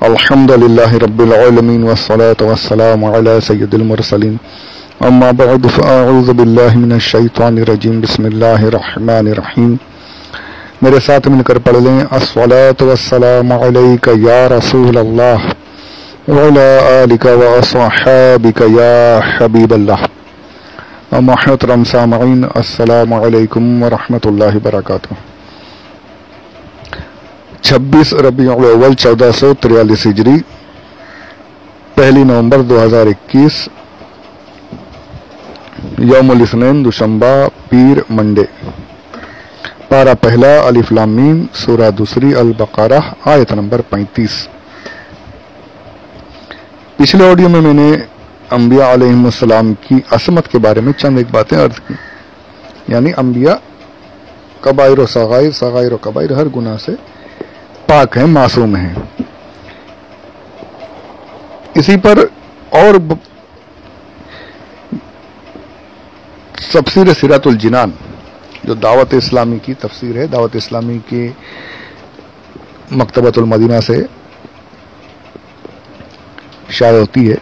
الحمدللہ رب العالمین والصلاة والسلام علی سید المرسلین اما بعد فاعوذ باللہ من الشیطان الرجیم بسم اللہ الرحمن الرحیم. میرے ساتھ مل کر پڑھ لیں الصلاة والسلام علیک یا رسول اللہ وعلی آلک واصحابک یا حبیب اللہ. محترم سامعین السلام علیکم ورحمۃ اللہ وبرکاتہ. 26 ربیع الاول 1443 ہجری، 1 نومبر 2021، یوم الاثنین دوشنبہ پیر منڈے. پارہ پہلا الف لام میم، سورہ دوسری البقرہ، آیت نمبر 35. پچھلے آڈیو میں نے انبیاء علیہم السلام کی عصمت کے بارے میں چند ایک باتیں عرض کی، یعنی انبیاء کبائر و صغائر و کبائر ہر گناہ سے پاک ہیں، معصوم ہیں. اسی پر اور تفسیر سیرۃ الجنان جو دعوت اسلامی کی تفسیر ہے، دعوت اسلامی کی مکتبۃ المدینہ سے شائع ہوتی ہے،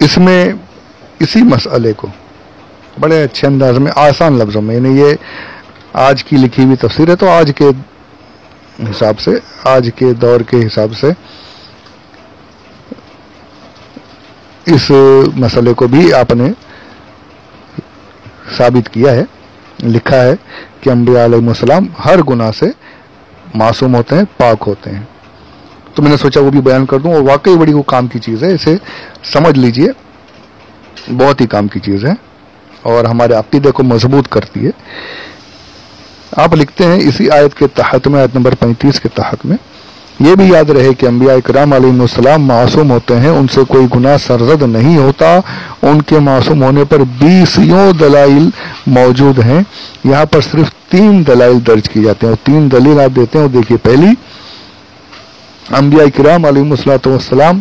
اس میں اسی مسئلے کو بڑے اچھے انداز میں آسان لفظوں میں، یعنی یہ آج کی لکھی ہوئی تفسیر ہے تو آج کے حساب سے، آج کے دور کے حساب سے اس مسئلے کو بھی آپ نے ثابت کیا ہے، لکھا ہے کہ انبیاء علیہ السلام ہر گناہ سے معصوم ہوتے ہیں، پاک ہوتے ہیں. تو میں نے سوچا وہ بھی بیان کر دوں، اور واقعی بڑی وہ کام کی چیز ہے، اسے سمجھ لیجئے، بہت ہی کام کی چیز ہے اور ہمارے عقیدے کو مضبوط کرتی ہے. آپ لکھتے ہیں اسی آیت کے تحت میں، آیت نمبر 35 کے تحت میں، یہ بھی یاد رہے کہ انبیاء کرام علیہ السلام معصوم ہوتے ہیں، ان سے کوئی گناہ سرزد نہیں ہوتا. ان کے معصوم ہونے پر 20 دلائل موجود ہیں. یہاں پر صرف 3 دلائل درج کی جاتے ہیں اور 3 دلیل آپ دیتے ہیں. اور دیکھیے، پہلی، انبیاء کرام علیہ السلام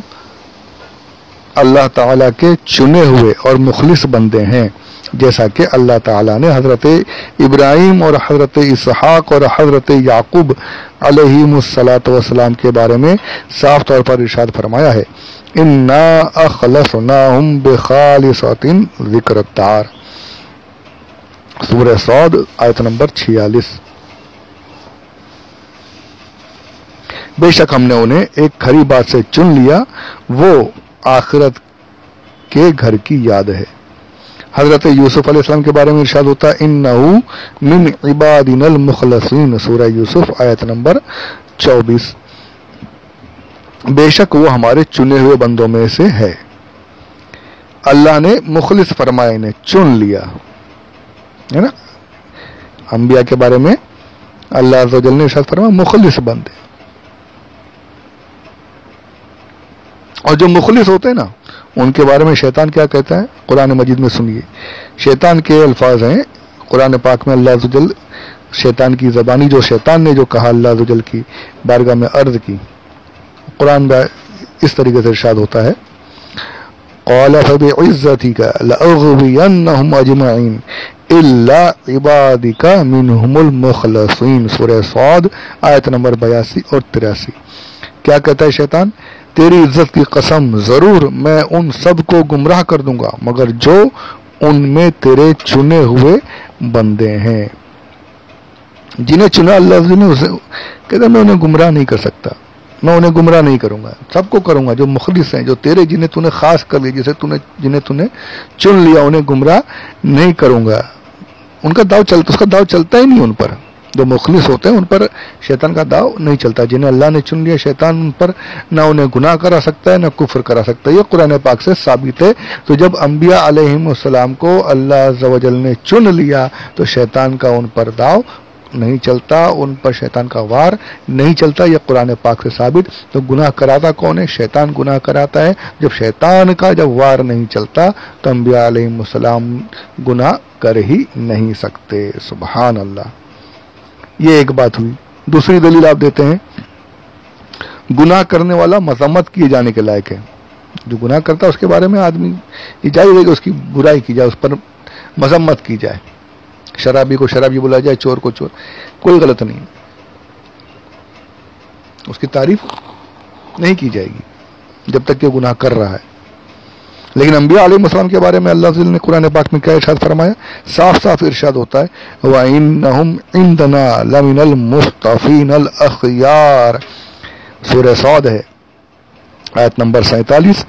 اللہ تعالیٰ کے چنے ہوئے اور مخلص بندے ہیں، جیسا کہ اللہ تعالیٰ نے حضرت ابراہیم اور حضرت اسحاق اور حضرت یعقوب علیہم السلام کے بارے میں صاف طور پر ارشاد فرمایا ہے، انا اخلصناہم بخالصۃ ذکر الدار، سورہ صاد آیت نمبر 46. بے شک ہم نے انہیں ایک کھری بات سے چن لیا، وہ آخرت کے گھر کی یاد ہے. حضرت یوسف علیہ السلام کے بارے میں ارشاد ہوتا ہے، انہو من عبادنا المخلصین، سورہ یوسف آیت نمبر 24. بے شک وہ ہمارے چنے ہوئے بندوں میں سے ہے. اللہ نے مخلص فرمایا، انہیں چن لیا ہے نا. انبیاء کے بارے میں اللہ عز و جل نے ارشاد فرمایا مخلص بندے. اور جو مخلص ہوتے ہیں نا، ان کے بارے میں شیطان کیا کہتا ہے؟ قرآن مجید میں سنیے، شیطان کے الفاظ ہیں قرآن پاک میں. اللہ عز و جل شیطان کی زبانی، جو شیطان نے جو کہا اللہ عز و جل کی بارگاہ میں عرض کی، قرآن میں اس طریقے سے ارشاد ہوتا ہے، قال فبعزتک لأغوینہم اجمعین الا عبادک منہم المخلصین، سورہ صاد آیت نمبر 82 اور 83. کیا کہتا ہے شیطان؟ تیری عزت کی قسم، ضرور میں ان سب کو گمراہ کر دوں گا مگر جو ان میں تیرے چنے ہوئے بندے ہیں. جنہیں چنا اللہ نے، اسے کہتا میں انہیں گمراہ نہیں کر سکتا، میں انہیں گمراہ نہیں کروں گا، سب کو کروں گا جو مخلص ہیں، جو تیرے جنہیں تو نے خاص کر لی، جنہیں تو نے چن لیا، انہیں گمراہ نہیں کروں گا. ان کا داؤ چلتا، اس کا داؤ چلتا ہی نہیں ان پر. جو مخلص ہوتے ہیں ان پر شیطان کا داؤ نہیں چلتا. جنہیں اللہ نے چن لیا، شیطان ان پر نہ انہیں گناہ کرا سکتا ہے نہ کفر کرا سکتا ہے. یہ قرآن پاک سے ثابت ہے. تو جب انبیاء علیہم السلام کو اللہ عز و جل نے چن لیا تو شیطان کا ان پر داؤ نہیں چلتا، ان پر شیطان کا وار نہیں چلتا. یہ قرآن پاک سے ثابت. تو گناہ کراتا کون ہے؟ شیطان گناہ کراتا ہے. جب شیطان کا جب وار نہیں چلتا تو انبیاء علیہم السلام گناہ کر ہی نہیں سکتے. سبحان اللہ. یہ ایک بات ہوئی. دوسری دلیل آپ دیتے ہیں، گناہ کرنے والا مذمت کیے جانے کے لائق ہے. جو گناہ کرتا ہے اس کے بارے میں آدمی یہ جائز ہے کہ اس کی برائی کی جائے، اس پر مذمت کی جائے. شرابی کو شرابی بولا جائے، چور کو چور، کوئی غلط نہیں. اس کی تعریف نہیں کی جائے گی جب تک کہ گناہ کر رہا ہے. لیکن انبیاء علیہ السلام کے بارے میں اللہ تعالی نے قرآن پاک میں کیا ارشاد فرمایا؟ صاف صاف ارشاد ہوتا ہے وَإِنَّهُمْ عِنْدَنَا لَمِنَ الْمُصْطَفِينَ الْأَخْيَارِ. سورہ صاد ہے آیت نمبر 47.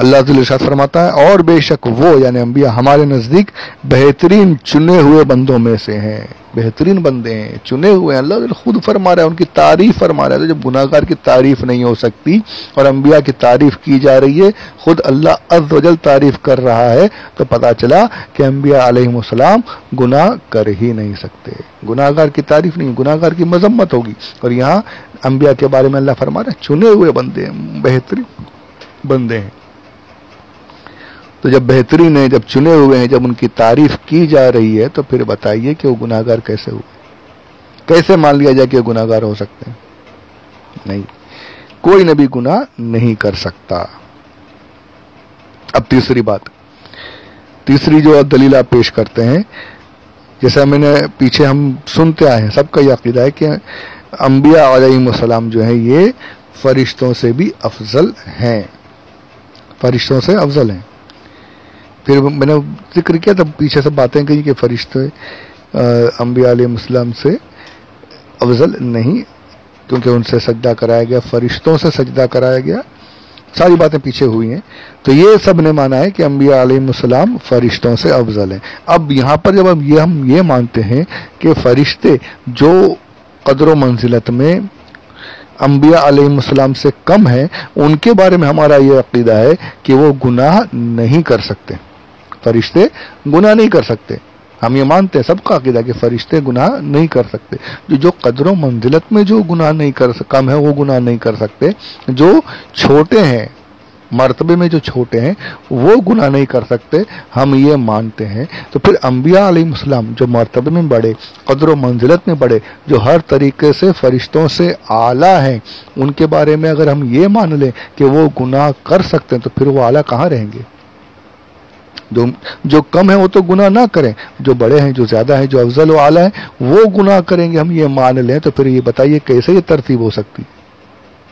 اللہ تعالی ارشاد فرماتا ہے اور بے شک وہ یعنی انبیاء ہمارے نزدیک بہترین چنے ہوئے بندوں میں سے ہیں. بہترین بندے ہیں، چنے ہوئے ہیں. اللہ تعالی خود فرما رہا ہے، ان کی تعریف فرما رہا ہے. تو جب گناہ گار کی تعریف نہیں ہو سکتی اور انبیاء کی تعریف کی جا رہی ہے، خود اللہ عز و جل تعریف کر رہا ہے، تو پتا چلا کہ انبیاء علیہ السلام گناہ کر ہی نہیں سکتے. گناہ گار کی تعریف نہیں، گناہ گار کی مذمت ہوگی. اور یہاں انبیاء کے بارے میں اللہ فرما رہا ہے چنے ہوئے بندے ہیں، بہترین بندے ہیں. تو جب بہترین ہیں، جب چنے ہوئے ہیں، جب ان کی تعریف کی جا رہی ہے، تو پھر بتائیے کہ وہ گناہ گار کیسے ہوئے؟ کیسے مان لیا جائے کہ وہ گناہ گار ہو سکتے ہیں؟ نہیں، کوئی نبی گناہ نہیں کر سکتا. اب تیسری بات، تیسری جو دلیل آپ پیش کرتے ہیں، جیسا میں نے پیچھے ہم سنتے آئے ہیں، سب کا یہ عقیدہ ہے کہ انبیاء علیہ السلام جو ہیں یہ فرشتوں سے بھی افضل ہیں، فرشتوں سے افضل ہیں. پھر میں نے ذکر کیا تھا پیچھے سے باتیں کہی کہ فرشتے انبیاء علیہ السلام سے افضل نہیں، کیونکہ ان سے سجدہ کرایا گیا، فرشتوں سے سجدہ کرایا گیا. ساری باتیں پیچھے ہوئی ہیں. تو یہ سب نے مانا ہے کہ انبیاء علیہ السلام فرشتوں سے افضل ہیں. اب یہاں پر جب ہم یہ مانتے ہیں کہ فرشتے جو قدر و منزلت میں انبیاء علیہ السلام سے کم ہیں، ان کے بارے میں ہمارا یہ عقیدہ ہے کہ وہ گناہ نہیں کر سکتے. فرشتے گناہ نہیں کر سکتے. ہم یہ مانتے ہیں، سب کا عقیدہ کہ فرشتے گناہ نہیں کر سکتے. جو قدر و منزلت میں جو گناہ نہیں کر کم ہے وہ گناہ نہیں کر سکتے. جو چھوٹے ہیں، مرتبے میں جو چھوٹے ہیں، وہ گناہ نہیں کر سکتے. ہم یہ مانتے ہیں. تو پھر انبیاء علیہ السلام جو مرتبے میں بڑے، قدر و منزلت میں بڑے، جو ہر طریقے سے فرشتوں سے اعلیٰ ہیں، ان کے بارے میں اگر ہم یہ مان لیں کہ وہ گناہ کر سکتے ہیں، تو پھر وہ اعلیٰ کہاں رہیں گے؟ جو کم ہیں وہ تو گناہ نہ کریں، جو بڑے ہیں، جو زیادہ ہیں، جو افضل و اعلیٰ ہیں، وہ گناہ کریں گے. ہم یہ مان لیں تو پھر یہ بتائیے کیسے یہ ترتیب ہو سکتی؟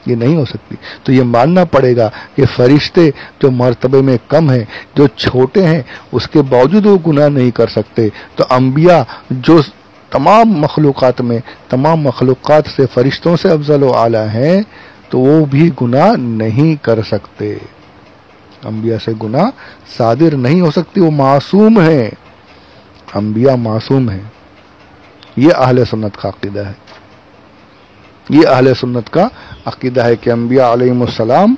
یہ نہیں ہو سکتی. تو یہ ماننا پڑے گا کہ فرشتے جو مرتبے میں کم ہیں، جو چھوٹے ہیں، اس کے باوجود وہ گناہ نہیں کر سکتے. تو انبیاء جو تمام مخلوقات میں، تمام مخلوقات سے فرشتوں سے افضل و اعلیٰ ہیں، تو وہ بھی گناہ نہیں کر سکتے. انبیاء سے گناہ صادر نہیں ہو سکتی. وہ معصوم ہیں، انبیاء معصوم ہیں. یہ اہل سنت کا عقیدہ ہے. یہ اہل سنت کا عقیدہ ہے کہ انبیاء علیہ السلام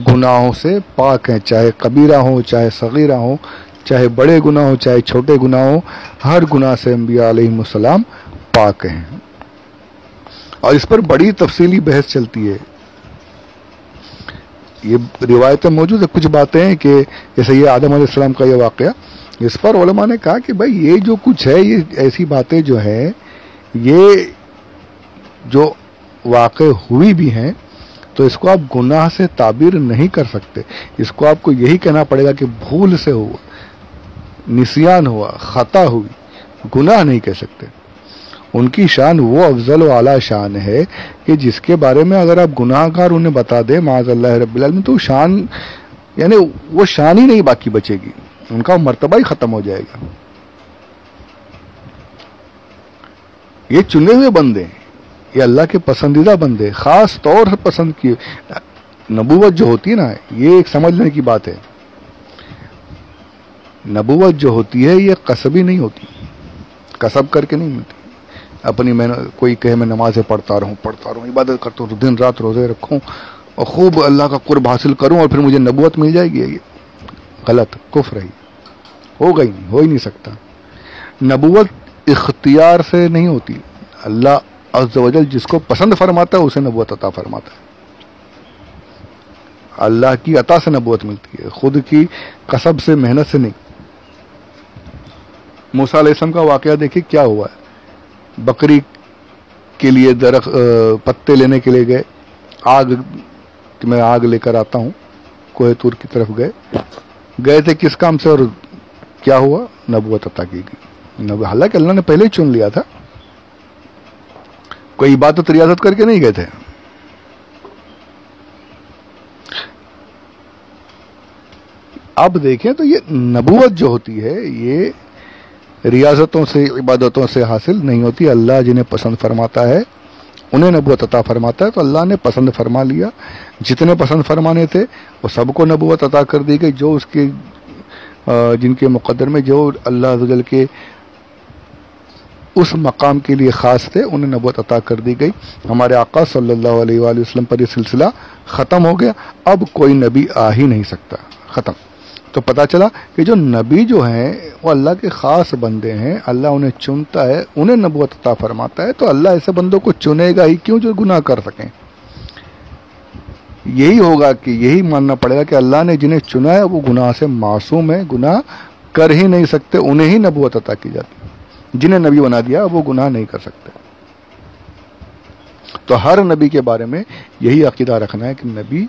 گناہوں سے پاک ہیں، چاہے کبیرہ ہوں، چاہے صغیرہ ہوں، چاہے بڑے گناہ ہوں، چاہے چھوٹے گناہ ہوں، ہر گناہ سے انبیاء علیہ السلام پاک ہیں. اور اس پر بڑی تفصیلی بحث چلتی ہے. یہ روایتیں موجود ہیں. کچھ باتیں ہیں کہ جیسے یہ آدم علیہ السلام کا یہ واقعہ، اس پر علماء نے کہا کہ بھائی یہ جو کچھ ہے، یہ ایسی باتیں جو ہیں، یہ جو واقع ہوئی بھی ہیں، تو اس کو آپ گناہ سے تعبیر نہیں کر سکتے. اس کو آپ کو یہی کہنا پڑے گا کہ بھول سے ہوا، نسیان ہوا، خطا ہوئی، گناہ نہیں کہہ سکتے. ان کی شان وہ افضل و اعلیٰ شان ہے کہ جس کے بارے میں اگر آپ گناہ گار انہیں بتا دیں معاذ اللہ رب العالمین، تو شان یعنی وہ شان ہی نہیں باقی بچے گی، ان کا مرتبہ ہی ختم ہو جائے گا. یہ چنے ہوئے بندے ہیں، یہ اللہ کے پسندیدہ بندے، خاص طور سے پسند کیے. نبوت جو ہوتی ہے نا، یہ ایک سمجھنے کی بات ہے. نبوت جو ہوتی ہے یہ قصبی نہیں ہوتی، کسب کر کے نہیں ملتی. اپنی محنت، کوئی کہے میں نمازیں پڑھتا رہوں، عبادت کرتا ہوں، دن رات روزے رکھوں اور خوب اللہ کا قرب حاصل کروں اور پھر مجھے نبوت مل جائے گی. یہ غلط، کفر ہے، ہوگا ہی نہیں، ہو ہی نہیں سکتا. نبوت اختیار سے نہیں ہوتی. اللہ عز و جل جس کو پسند فرماتا ہے اسے نبوت عطا فرماتا ہے. اللہ کی عطا سے نبوت ملتی ہے، خود کی کسب سے، محنت سے نہیں. موسیٰ علیہ السلام کا واقعہ دیکھیے کیا ہوا ہے. بکری کے لیے درخت پتے لینے کے لیے گئے، کہ میں آگ لے کر آتا ہوں، کوہ طور کی طرف گئے تھے کس کام سے، اور کیا ہوا؟ نبوت عطا کی گئی. حالانکہ اللہ نے پہلے ہی چن لیا تھا. کوئی عبادت ریاضت کر کے نہیں گئے تھے. اب دیکھیں تو یہ نبوت جو ہوتی ہے یہ ریاضتوں سے عبادتوں سے حاصل نہیں ہوتی. اللہ جنہیں پسند فرماتا ہے انہیں نبوت عطا فرماتا ہے. تو اللہ نے پسند فرما لیا, جتنے پسند فرمانے تھے وہ سب کو نبوت عطا کر دی گئی. جو اس کے جن کے مقدر میں جو اللہ عز و جل کے اس مقام کے لیے خاص تھے انہیں نبوت عطا کر دی گئی. ہمارے آقا صلی اللہ علیہ وآلہ وسلم پر یہ سلسلہ ختم ہو گیا. اب کوئی نبی آ ہی نہیں سکتا, ختم. تو پتہ چلا کہ جو نبی جو ہیں وہ اللہ کے خاص بندے ہیں, اللہ انہیں چنتا ہے, انہیں نبوت عطا فرماتا ہے. تو اللہ ایسے بندوں کو چنے گا ہی کیوں جو گناہ کر سکیں. یہی ہوگا کہ یہی ماننا پڑے گا کہ اللہ نے جنہیں چنا ہے وہ گناہ سے معصوم ہے, گناہ کر ہی نہیں سکتے, انہیں ہی نبوت عطا کی جاتی ہے. جنہیں نبی بنا دیا وہ گناہ نہیں کر سکتے. تو ہر نبی کے بارے میں یہی عقیدہ رکھنا ہے کہ نبی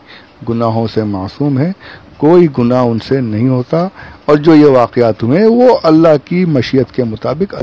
گناہوں سے معصوم ہے, کوئی گناہ ان سے نہیں ہوتا, اور جو یہ واقعات ہوئے وہ اللہ کی مشیت کے مطابق